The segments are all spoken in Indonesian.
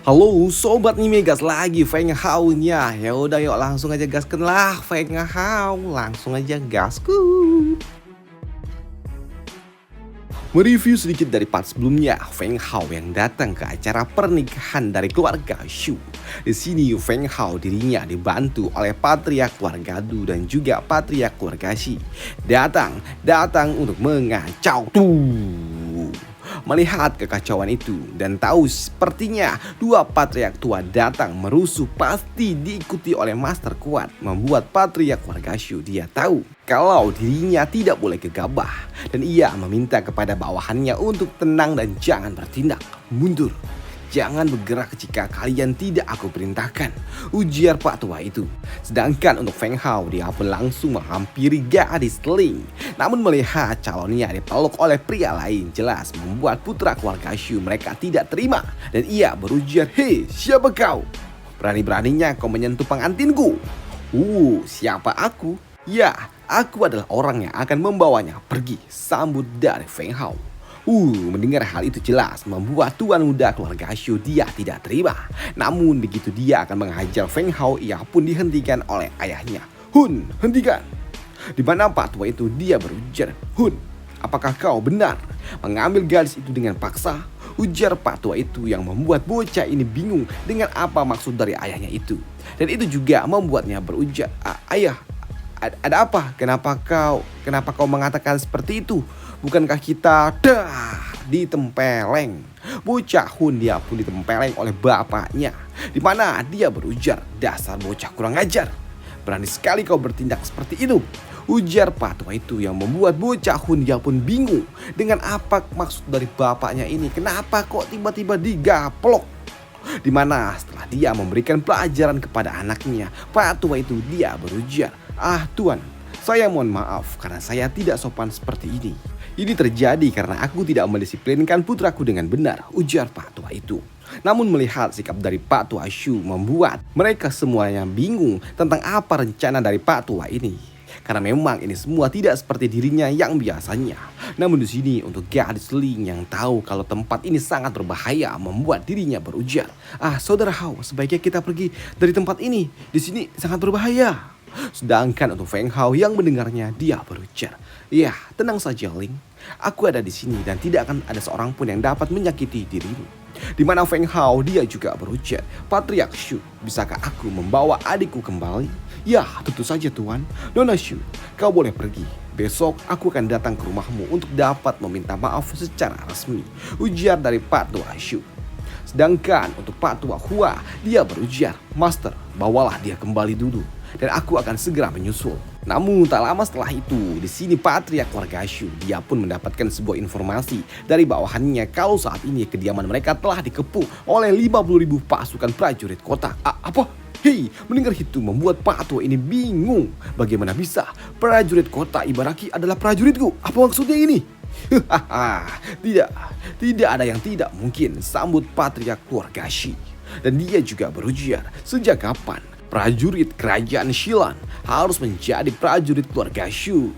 Halo sobat nih gas lagi Feng Hao-nya. Ya udah yuk langsung aja gaskan lah Feng Hao. Langsung aja gasku. Mereview sedikit dari part sebelumnya, Feng Hao yang datang ke acara pernikahan dari keluarga Shu. Di sini Feng Hao dirinya dibantu oleh patriark keluarga Du dan juga patriark keluarga Shi. Datang untuk mengacau tuh. Melihat kekacauan itu dan tahu sepertinya dua patriark tua datang merusuh pasti diikuti oleh master kuat, membuat patriark keluarga Shu dia tahu kalau dirinya tidak boleh gegabah dan ia meminta kepada bawahannya untuk tenang dan jangan bertindak mundur. Jangan bergerak jika kalian tidak aku perintahkan, ujar Pak Tua itu. Sedangkan untuk Feng Hao, dia pun langsung menghampiri gadis Ling. Namun melihat calonnya dipeluk oleh pria lain, jelas membuat putra keluarga Shu mereka tidak terima. Dan ia berujar, "Hei, siapa kau? Berani-beraninya kau menyentuh pengantinku?" Siapa aku? Ya, aku adalah orang yang akan membawanya pergi, sambut dari Feng Hao. Mendengar hal itu jelas membuat tuan muda keluarga Shu dia tidak terima. Namun begitu dia akan menghajar Feng Hao, ia pun dihentikan oleh ayahnya. "Hun, hentikan!" Di mana Pak Tua itu dia berujar, "Hun, apakah kau benar mengambil gadis itu dengan paksa?" Ujar Pak Tua itu yang membuat bocah ini bingung dengan apa maksud dari ayahnya itu. Dan itu juga membuatnya berujar, "Ayah, ada apa? Kenapa kau mengatakan seperti itu? Bukankah kita ditempeleng?" Bocah Hun dia pun ditempeleng oleh bapaknya. Di mana dia berujar, "Dasar bocah kurang ajar. Berani sekali kau bertindak seperti itu." Ujar Pak Tua itu yang membuat bocah Hun dia pun bingung dengan apa maksud dari bapaknya ini. Kenapa kok tiba-tiba digaplok? Di mana setelah dia memberikan pelajaran kepada anaknya, Pak Tua itu dia berujar, Tuan, saya mohon maaf karena saya tidak sopan seperti ini. Ini terjadi karena aku tidak mendisiplinkan putraku dengan benar," ujar Pak Tua itu. Namun melihat sikap dari Pak Tua Shu membuat mereka semuanya bingung tentang apa rencana dari Pak Tua ini. Karena memang ini semua tidak seperti dirinya yang biasanya. Namun di sini untuk gadis Ling yang tahu kalau tempat ini sangat berbahaya membuat dirinya berujar, "Saudara Hao, sebaiknya kita pergi dari tempat ini. Di sini sangat berbahaya." Sedangkan untuk Feng Hao yang mendengarnya dia berujar, "Ya, tenang saja Ling. Aku ada di sini dan tidak akan ada seorang pun yang dapat menyakiti dirimu." Di mana Feng Hao dia juga berujar, "Patriark Shu, bisakah aku membawa adikku kembali?" "Ya, tentu saja Tuan. Nona Shu, kau boleh pergi. Besok aku akan datang ke rumahmu untuk dapat meminta maaf secara resmi," ujar dari Pak Tua Shu. Sedangkan untuk Pak Tua Hua dia berujar, "Master, bawalah dia kembali dulu dan aku akan segera menyusul." Namun tak lama setelah itu, di sini patriark keluarga Shu dia pun mendapatkan sebuah informasi dari bawahannya kalau saat ini kediaman mereka telah dikepung oleh 50.000 pasukan prajurit kota. Apa? Hei, mendengar itu membuat Pak Tua ini bingung. Bagaimana bisa prajurit kota Ibaraki adalah prajuritku? Apa maksudnya ini? Tidak ada yang tidak mungkin, sambut patriark keluarga Shi. Dan dia juga berujar, sejak kapan prajurit kerajaan Shilan harus menjadi prajurit keluarga Shu?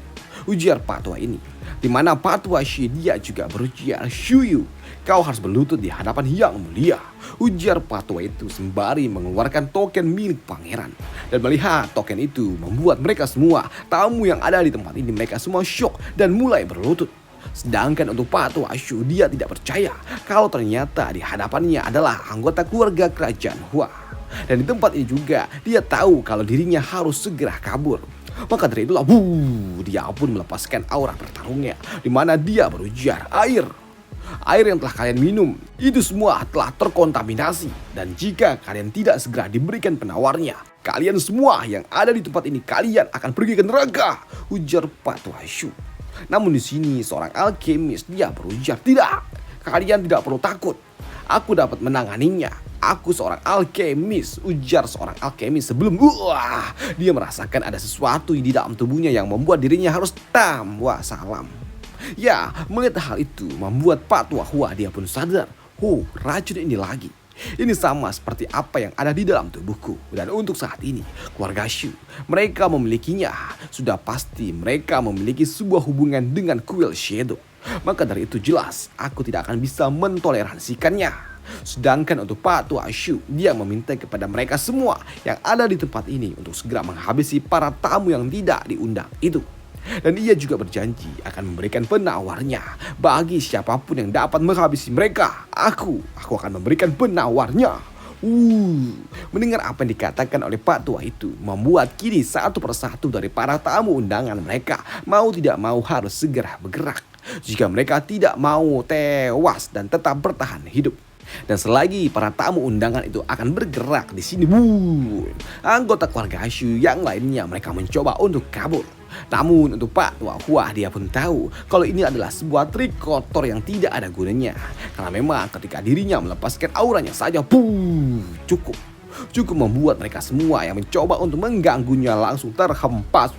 Ujar Pak Tua ini. Di mana Pak Tua Shi dia juga berujar, "Shuyu, kau harus berlutut di hadapan yang mulia," ujar Pak Tua itu sembari mengeluarkan token milik pangeran. Dan melihat token itu membuat mereka semua tamu yang ada di tempat ini mereka semua syok dan mulai berlutut. Sedangkan untuk Pak Tua Shu dia tidak percaya kalau ternyata di hadapannya adalah anggota keluarga kerajaan Hua. Dan di tempat ini juga dia tahu kalau dirinya harus segera kabur. Maka dari itulah dia pun melepaskan aura bertarungnya, di mana dia berujar, air yang telah kalian minum itu semua telah terkontaminasi, dan jika kalian tidak segera diberikan penawarnya, kalian semua yang ada di tempat ini kalian akan pergi ke neraka," ujar Pak Tua Shu. Namun di sini seorang alkemis dia berujar, "Tidak, kalian tidak perlu takut. Aku dapat menanganinya. Aku seorang alkemis," ujar seorang alkemis sebelum dia merasakan ada sesuatu di dalam tubuhnya yang membuat dirinya harus salam. Ya, melihat hal itu membuat Pak Tua Hua dia pun sadar, racun ini lagi. Ini sama seperti apa yang ada di dalam tubuhku. Dan untuk saat ini keluarga Shu mereka memilikinya. Sudah pasti mereka memiliki sebuah hubungan dengan kuil Shadow. Maka dari itu jelas aku tidak akan bisa mentoleransikannya. Sedangkan untuk Pak Tua Shu, dia meminta kepada mereka semua yang ada di tempat ini untuk segera menghabisi para tamu yang tidak diundang itu. Dan ia juga berjanji akan memberikan penawarnya bagi siapapun yang dapat menghabisi mereka. Aku akan memberikan penawarnya. Mendengar apa yang dikatakan oleh Pak Tua itu membuat kini satu persatu dari para tamu undangan mereka mau tidak mau harus segera bergerak jika mereka tidak mau tewas dan tetap bertahan hidup. Dan selagi para tamu undangan itu akan bergerak di sini, anggota keluarga Shu yang lainnya mereka mencoba untuk kabur. Namun untuk Pak Tua Hua, dia pun tahu kalau ini adalah sebuah trik kotor yang tidak ada gunanya. Karena memang ketika dirinya melepaskan auranya saja, cukup membuat mereka semua yang mencoba untuk mengganggunya langsung terhempas.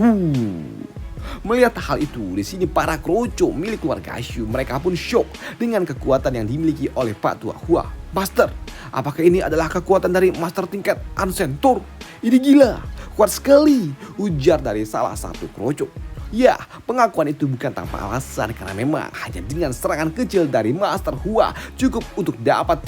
Melihat hal itu, di sini para kroco milik keluarga Shu mereka pun shock dengan kekuatan yang dimiliki oleh Pak Tua Hua. Master, apakah ini adalah kekuatan dari master tingkat Ancestor? Ini gila, kuat sekali, ujar dari salah satu kroco. Ya, pengakuan itu bukan tanpa alasan karena memang hanya dengan serangan kecil dari Master Hua cukup untuk dapat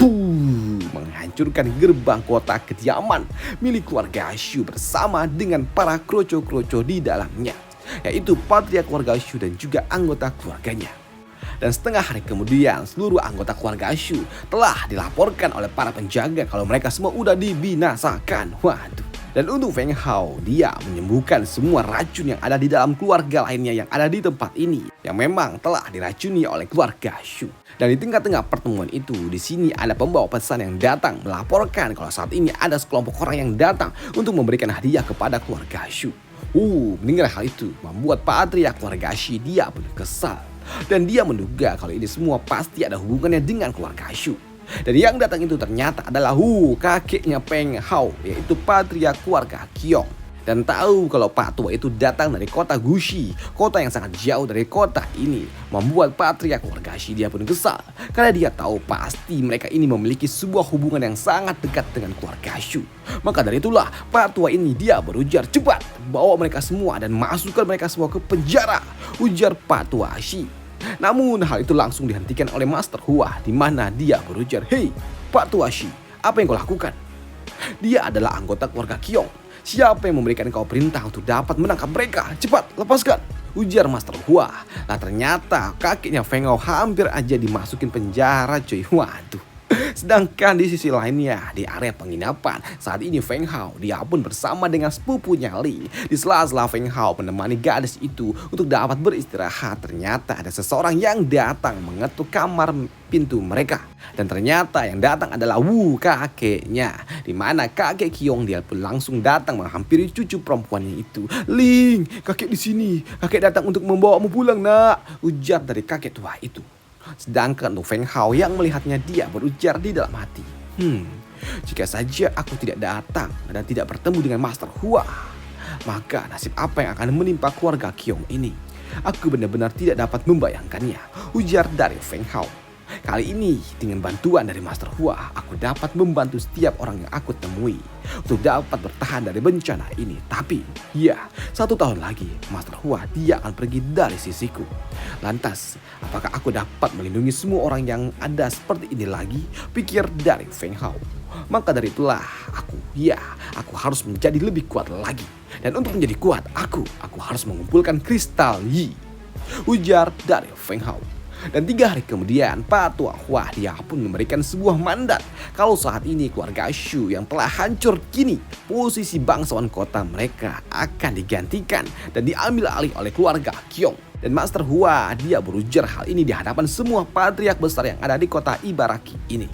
menghancurkan gerbang kota kediaman milik keluarga Shu bersama dengan para kroco-kroco di dalamnya, yaitu patriark keluarga Shu dan juga anggota keluarganya. Dan setengah hari kemudian seluruh anggota keluarga Shu telah dilaporkan oleh para penjaga kalau mereka semua udah dibinasakan. Waduh. Dan untuk Feng Hao, dia menyembuhkan semua racun yang ada di dalam keluarga lainnya yang ada di tempat ini yang memang telah diracuni oleh keluarga Shu. Dan di tengah-tengah pertemuan itu, di sini ada pembawa pesan yang datang melaporkan kalau saat ini ada sekelompok orang yang datang untuk memberikan hadiah kepada keluarga Shu. Mendengar hal itu membuat patriark keluarga Shu dia pun kesal. Dan dia menduga kalau ini semua pasti ada hubungannya dengan keluarga Shu. Dan yang datang itu ternyata adalah kakeknya Feng Hao, yaitu patriark keluarga Qiong. Dan tahu kalau Pak Tua itu datang dari kota Gushi, kota yang sangat jauh dari kota ini, membuat patriark keluarga Shu dia pun kesal. Karena dia tahu pasti mereka ini memiliki sebuah hubungan yang sangat dekat dengan keluarga Shu. Maka dari itulah Pak Tua ini dia berujar, cepat bawa mereka semua dan masukkan mereka semua ke penjara, ujar Pak Tua Shu. Namun hal itu langsung dihentikan oleh Master Hua, di mana dia berujar, "Hei Pak Tua Shu, apa yang kau lakukan? Dia adalah anggota keluarga Qiong. Siapa yang memberikan kau perintah untuk dapat menangkap mereka? Cepat lepaskan," ujar Master Hua. Nah ternyata kakeknya Feng Hao hampir aja dimasukin penjara cuy. Waduh. Sedangkan di sisi lainnya, di area penginapan, saat ini Feng Hao dia pun bersama dengan sepupunya Li. Di sela-sela Feng Hao menemani gadis itu untuk dapat beristirahat, ternyata ada seseorang yang datang mengetuk kamar pintu mereka. Dan ternyata yang datang adalah kakeknya, di mana kakek Qiong dia pun langsung datang menghampiri cucu perempuannya itu. "Ling, kakek di sini. Kakek datang untuk membawamu pulang, nak," ujar dari kakek tua itu. Sedangkan untuk Feng Hao yang melihatnya dia berujar di dalam hati, jika saja aku tidak datang dan tidak bertemu dengan Master Hua, maka nasib apa yang akan menimpa keluarga Qiong ini? Aku benar-benar tidak dapat membayangkannya, ujar dari Feng Hao. Kali ini dengan bantuan dari Master Hua, aku dapat membantu setiap orang yang aku temui untuk dapat bertahan dari bencana ini. Tapi ya, 1 tahun lagi Master Hua dia akan pergi dari sisiku. Lantas, apakah aku dapat melindungi semua orang yang ada seperti ini lagi? Pikir dari Feng Hao. Maka dari itulah aku harus menjadi lebih kuat lagi. Dan untuk menjadi kuat, aku harus mengumpulkan kristal Yi, ujar dari Feng Hao. Dan 3 hari kemudian, Pak Tua Hua dia pun memberikan sebuah mandat kalau saat ini keluarga Shu yang telah hancur, kini posisi bangsawan kota mereka akan digantikan dan diambil alih oleh keluarga Qiong. Dan Master Hua dia berujar hal ini di hadapan semua patriark besar yang ada di kota Ibaraki ini.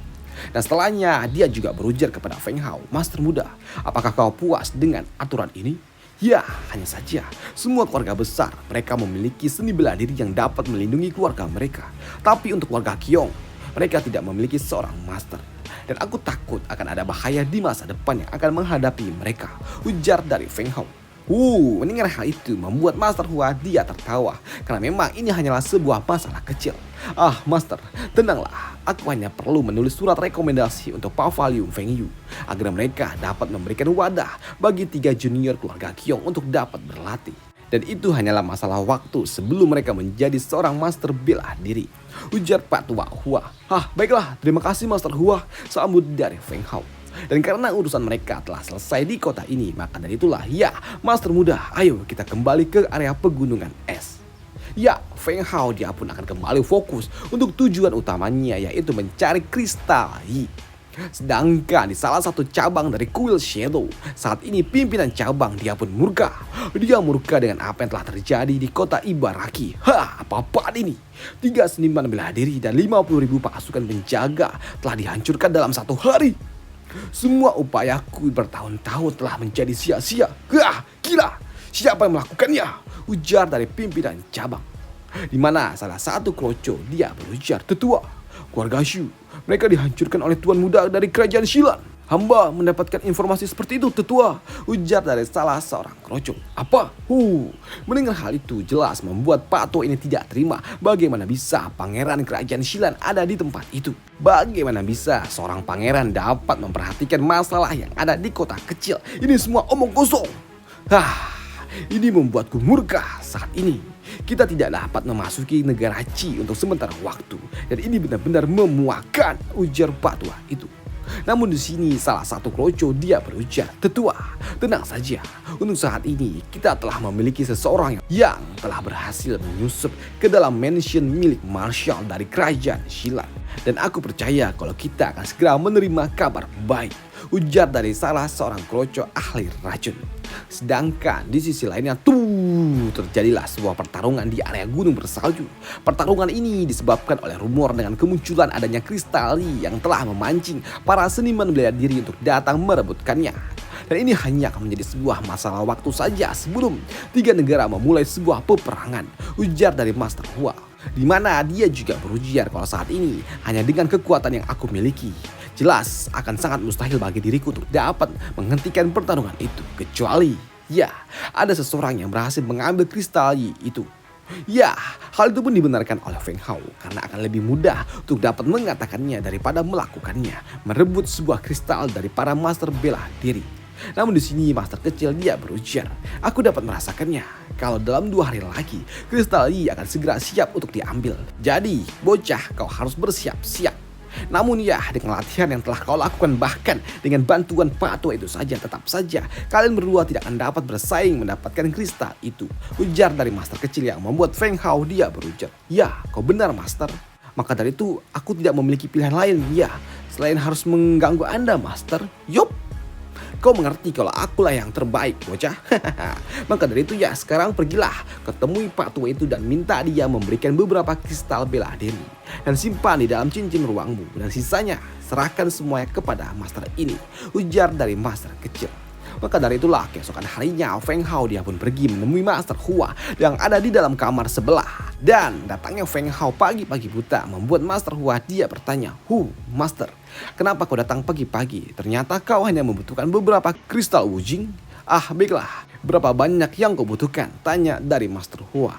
Dan setelahnya dia juga berujar kepada Feng Hao, "Master muda, apakah kau puas dengan aturan ini?" Ya, hanya saja semua keluarga besar mereka memiliki seni bela diri yang dapat melindungi keluarga mereka. Tapi untuk keluarga Qiong, mereka tidak memiliki seorang master. Dan aku takut akan ada bahaya di masa depan yang akan menghadapi mereka, ujar dari Feng Hao. Mendengar hal itu membuat Master Hua dia tertawa karena memang ini hanyalah sebuah masalah kecil. Master, tenanglah. Aku hanya perlu menulis surat rekomendasi untuk Pavilion Feng Yu agar mereka dapat memberikan wadah bagi 3 junior keluarga Qiong untuk dapat berlatih. Dan itu hanyalah masalah waktu sebelum mereka menjadi seorang master bela diri. Ujar Pak Tua Hua. Baiklah, terima kasih Master Hua, sambut dari Feng Hao. Dan karena urusan mereka telah selesai di kota ini, maka dari itulah ya, Master Muda, ayo kita kembali ke area pegunungan es. Ya, Feng Hao dia pun akan kembali fokus untuk tujuan utamanya, yaitu mencari kristal Yi. Sedangkan di salah satu cabang dari kuil Shadow, saat ini pimpinan cabang dia pun murka. Dia murka dengan apa yang telah terjadi di kota Ibaraki. Apa-apaan ini? 3 seniman bela diri dan 50.000 pasukan penjaga telah dihancurkan dalam 1 hari. Semua upayaku bertahun-tahun telah menjadi sia-sia. Gila, siapa yang melakukannya? Ujar dari pimpinan cabang. Di mana salah satu kroco dia berujar, tetua, keluarga Shu, mereka dihancurkan oleh tuan muda dari kerajaan Shilan. Hamba mendapatkan informasi seperti itu, tetua, ujar dari salah seorang kroco. Apa? Mendengar hal itu jelas membuat Pak Tua ini tidak terima. Bagaimana bisa pangeran kerajaan Shilan ada di tempat itu? Bagaimana bisa seorang pangeran dapat memperhatikan masalah yang ada di kota kecil? Ini semua omong kosong. Ini membuatku murka saat ini. Kita tidak dapat memasuki negara Qi untuk sementara waktu. Dan ini benar-benar memuakkan, ujar Pak Tua itu. Namun di sini salah satu kroco dia berujar, tetua, tenang saja. Untuk saat ini kita telah memiliki seseorang yang telah berhasil menyusup ke dalam mansion milik Marshal dari kerajaan Shilan. Dan aku percaya kalau kita akan segera menerima kabar baik, ujar dari salah seorang kroco ahli racun. Sedangkan di sisi lainnya terjadilah sebuah pertarungan di area gunung bersalju. Pertarungan ini disebabkan oleh rumor dengan kemunculan adanya kristal yang telah memancing para seniman bela diri untuk datang merebutkannya. Dan ini hanya akan menjadi sebuah masalah waktu saja sebelum 3 negara memulai sebuah peperangan, ujar dari Master Hua. Di mana dia juga berujar kalau saat ini hanya dengan kekuatan yang aku miliki, jelas akan sangat mustahil bagi diriku untuk dapat menghentikan pertarungan itu. Kecuali, ya, ada seseorang yang berhasil mengambil kristal Yi itu. Ya, hal itu pun dibenarkan oleh Feng Hao karena akan lebih mudah untuk dapat mengatakannya daripada melakukannya, merebut sebuah kristal dari para master bela diri. Namun di sini master kecil dia berujar, aku dapat merasakannya. Kalau dalam 2 hari lagi, kristal Yi akan segera siap untuk diambil. Jadi, bocah, kau harus bersiap-siap. Namun ya, dengan latihan yang telah kau lakukan bahkan dengan bantuan Pak Tua itu saja, tetap saja kalian berdua tidak akan dapat bersaing mendapatkan kristal itu, ujar dari master kecil yang membuat Feng Hao dia berujar. Ya, kau benar master. Maka dari itu aku tidak memiliki pilihan lain ya, selain harus mengganggu Anda master. Yup. Kau mengerti kalau akulah yang terbaik, bocah. Maka dari itu ya, sekarang pergilah ketemui Pak Tua itu dan minta dia memberikan beberapa kristal bela diri dan simpan di dalam cincin ruangmu, dan sisanya serahkan semuanya kepada master ini, ujar dari master kecil. Maka dari itulah keesokan harinya Feng Hao dia pun pergi menemui Master Hua yang ada di dalam kamar sebelah. Dan datangnya Feng Hao pagi-pagi buta membuat Master Hua dia bertanya, Master, kenapa kau datang pagi-pagi? Ternyata kau hanya membutuhkan beberapa kristal wujing. Baiklah, berapa banyak yang kau butuhkan? Tanya dari Master Hua.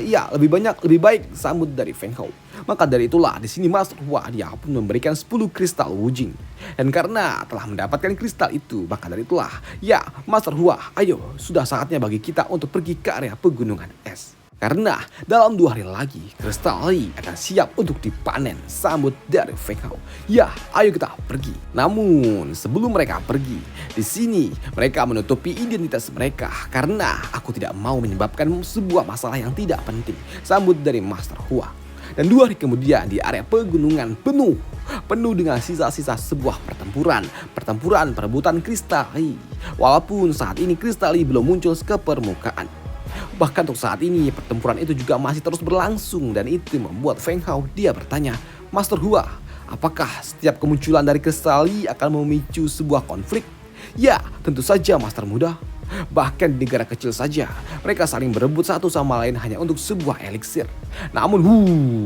Ya, lebih banyak lebih baik, sambut dari Feng Hao. Maka dari itulah di sini Master Hua dia pun memberikan 10 kristal wujing. Dan karena telah mendapatkan kristal itu, maka dari itulah ya, Master Hua, ayo sudah saatnya bagi kita untuk pergi ke area pegunungan es. Karena dalam 2 hari lagi kristal Yi akan siap untuk dipanen, sambut dari Feng Hao. Ya, ayo kita pergi. Namun sebelum mereka pergi, di sini mereka menutupi identitas mereka karena aku tidak mau menyebabkan sebuah masalah yang tidak penting, sambut dari Master Hua. Dan 2 hari kemudian di area pegunungan penuh dengan sisa-sisa sebuah pertempuran perebutan kristal Yi. Walaupun saat ini kristal Yi belum muncul ke permukaan. Bahkan untuk saat ini pertempuran itu juga masih terus berlangsung, dan itu membuat Feng Hao dia bertanya, Master Hua, apakah setiap kemunculan dari kristal Yi akan memicu sebuah konflik? Ya, tentu saja Master Muda. Bahkan di negara kecil saja mereka saling berebut satu sama lain hanya untuk sebuah eliksir. Namun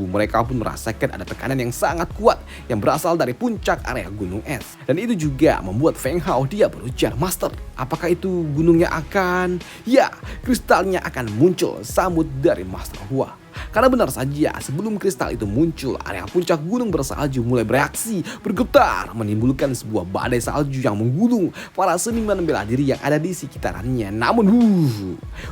mereka pun merasakan ada tekanan yang sangat kuat yang berasal dari puncak area gunung es. Dan itu juga membuat Feng Hao dia berujar, Master, apakah itu gunungnya akan? Ya, kristalnya akan muncul, sambut dari Master Hua. Karena benar saja sebelum kristal itu muncul, area puncak gunung bersalju mulai bereaksi, bergetar, menimbulkan sebuah badai salju yang menggulung para seniman bela diri yang ada di sekitarannya. Namun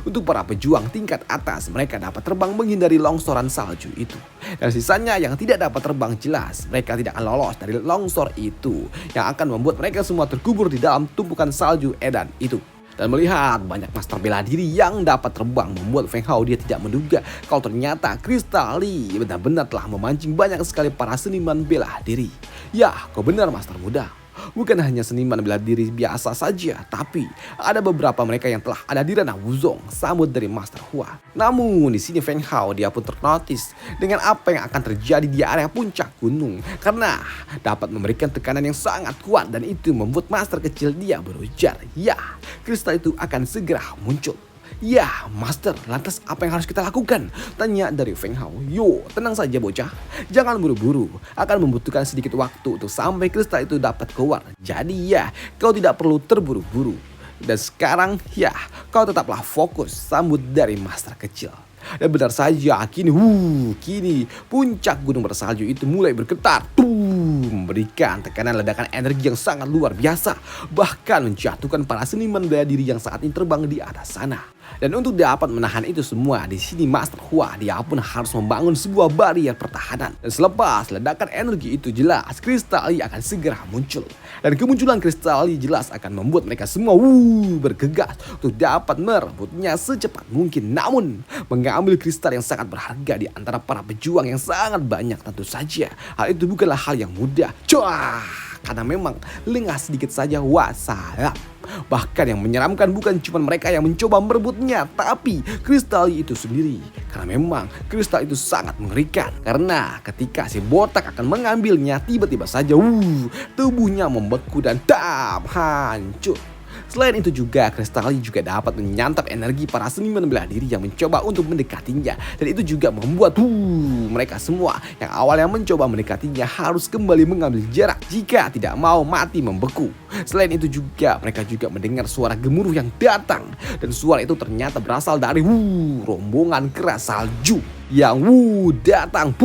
untuk para pejuang tingkat atas, mereka dapat terbang menghindari longsoran salju itu. Dan sisanya yang tidak dapat terbang, jelas mereka tidak akan lolos dari longsor itu, yang akan membuat mereka semua terkubur di dalam tumpukan salju edan itu. Dan melihat banyak master bela diri yang dapat terbang, membuat Feng Hao dia tidak menduga kalau ternyata Crystal Lee benar-benar telah memancing banyak sekali para seniman bela diri. Ya, kau benar master muda. Bukan hanya seniman bela diri biasa saja, tapi ada beberapa mereka yang telah ada di ranah Wuzong, sambut dari Master Hua. Namun di sini Feng Hao dia pun ternotis dengan apa yang akan terjadi di area puncak gunung, karena dapat memberikan tekanan yang sangat kuat, dan itu membuat master kecil dia berujar, ya, kristal itu akan segera muncul. Ya, Master, lantas apa yang harus kita lakukan? Tanya dari Feng Hao. Yo, tenang saja bocah. Jangan buru-buru. Akan membutuhkan sedikit waktu untuk sampai kristal itu dapat keluar. Jadi ya, kau tidak perlu terburu-buru. Dan sekarang ya, kau tetaplah fokus, sambut dari Master kecil. Dan benar saja, kini puncak gunung bersalju itu mulai bergetar, memberikan tekanan ledakan energi yang sangat luar biasa, bahkan menjatuhkan para seniman bela diri yang saat ini terbang di atas sana. Dan untuk dapat menahan itu semua, di sini Master Hua dia pun harus membangun sebuah barrier pertahanan. Dan selepas ledakan energi itu, jelas Crystal Lee akan segera muncul. Dan kemunculan Crystal Lee jelas akan membuat mereka semua bergegas untuk dapat merebutnya secepat mungkin. Namun mengambil kristal yang sangat berharga di antara para pejuang yang sangat banyak, tentu saja hal itu bukanlah hal yang mudah. Karena memang lengah sedikit saja wassalam. Bahkan yang menyeramkan bukan cuma mereka yang mencoba merebutnya, tapi kristal itu sendiri. Karena memang kristal itu sangat mengerikan. Karena ketika si botak akan mengambilnya, tiba-tiba saja tubuhnya membeku dan hancur. Selain itu juga, Crystal Lee juga dapat menyantap energi para seniman bela diri yang mencoba untuk mendekatinya. Dan itu juga membuat mereka semua yang awalnya mencoba mendekatinya harus kembali mengambil jarak jika tidak mau mati membeku. Selain itu juga, mereka juga mendengar suara gemuruh yang datang. Dan suara itu ternyata berasal dari rombongan kera salju yang datang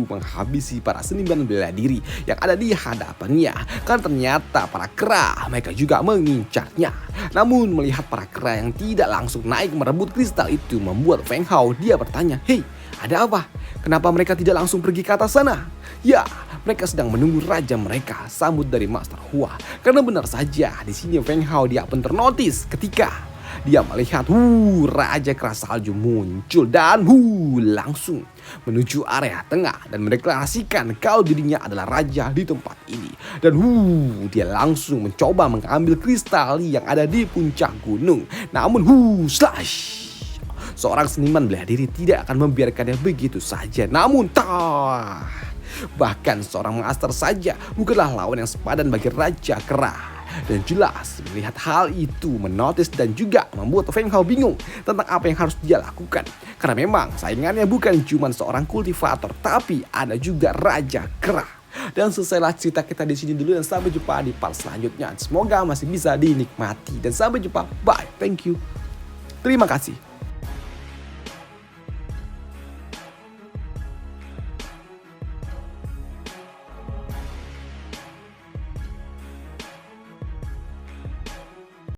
menghabisi para seniman bela diri yang ada di hadapannya. Kan ternyata para kera mereka juga mengincarnya. Namun melihat para kera yang tidak langsung naik merebut kristal itu, membuat Feng Hao dia bertanya, "Hei, ada apa? Kenapa mereka tidak langsung pergi ke atas sana?" Ya, mereka sedang menunggu raja mereka, sambut dari Master Hua. Karena benar saja di sini Feng Hao dia pun ternotis ketika dia melihat raja kera salju muncul dan langsung menuju area tengah dan mendeklarasikan kalau dirinya adalah raja di tempat ini. Dan dia langsung mencoba mengambil kristal yang ada di puncak gunung. Namun seorang seniman bela diri tidak akan membiarkannya begitu saja. Namun bahkan seorang master saja bukanlah lawan yang sepadan bagi raja kera. Dan jelas melihat hal itu menotis dan juga membuat Feng Hao bingung tentang apa yang harus dia lakukan. Karena memang saingannya bukan cuma seorang kultivator, tapi ada juga raja kera. Dan selesailah cerita kita di sini dulu, dan sampai jumpa di part selanjutnya. Semoga masih bisa dinikmati dan sampai jumpa. Bye. Thank you. Terima kasih.